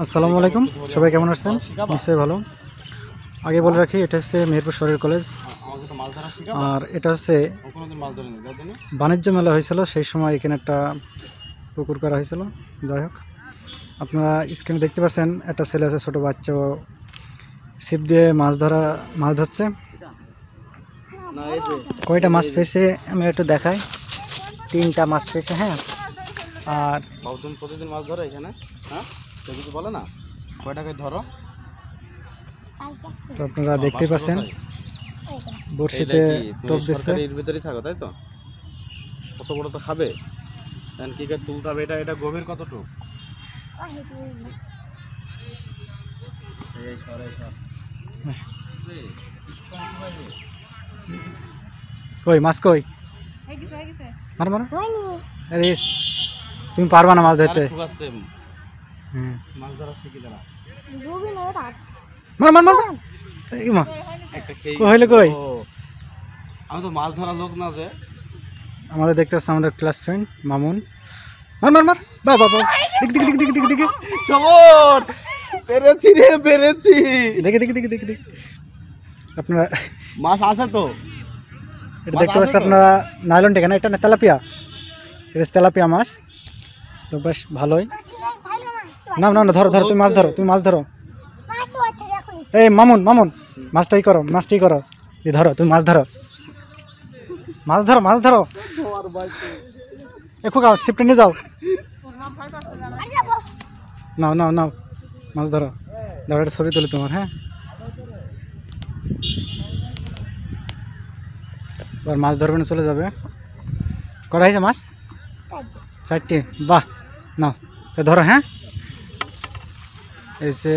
আসসালামু আলাইকুম, সবাই কেমন আছেন? নিশ্চয়ই ভালো। আগে বলে রাখি, এটা হচ্ছে মেহেরপুর সরকারি কলেজ, আর এটা হচ্ছে বাণিজ্য মেলা হয়েছিল, সেই সময় এখানে একটা পুকুর করা হয়েছিল। যাই হোক, আপনারা স্ক্রিনে দেখতে পাচ্ছেন একটা ছেলে আছে, ছোটো বাচ্চা, ছিপ দিয়ে মাছ ধরছে। কয়টা মাছ পেয়েছে আমি একটু দেখাই। 3টা মাছ পেয়েছে। হ্যাঁ, আর প্রতিদিন মাছ ধরে এখানে? হ্যাঁ, কিছু বলে না, কয় টাকায় ধরো? তো আপনারা দেখতে পাচ্ছেন বড়শিতে টোপ দিচ্ছে। এর ভিতরেই থাকো, তাই তো? কত বড় তো খাবে, কি করে তুলতে হবে? এটা গভীর কতটুকু? কই মাছ কই? মার মার, আরে তুমি পারবা না মাছ ধরতে? মাছ ধরা শিখি দাঁড়া। মার মার মার, এই মা কই হইলো কই? আমি তো মাছ ধরা লোক না যে। আমাদের দেখতে পাচ্ছেন আমাদের ক্লাস ফ্রেন্ড মামুন। মার মার মার, বাহ বাহ বাহ, দিক দিক দিক দিক দিক দিক, চমৎ, পেরেছি রে, পেরেছি। দেখে দেখে দেখে দেখে। আপনারা মাছ আছে তো? এটা দেখতে পাচ্ছেন আপনারা, নাইলন টেকা না, এটা না তেলাপিয়া, এটা তেলাপিয়া মাছ। তো বেশ ভালোই। না না না, ধরো ধরো, তুমি মাছ ধরো, তুমি মাছ ধরো। এই মামুন মামুন, মাছটাই করো, মাছটাই করো, এই ধরো, তুমি মাছ ধরো, মাছ ধরো, মাছ ধরো। একটু শিপটা নিয়ে যাও, নাও নাও নাও, মাছ ধরো। ধরো, একটা ছবি তুলি তোমার। হ্যাঁ, এবার মাছ ধরবে না, চলে যাবে। কটা হয়েছে মাছ? 4টে। বাহ, নাও ধরো। হ্যাঁ, এই যে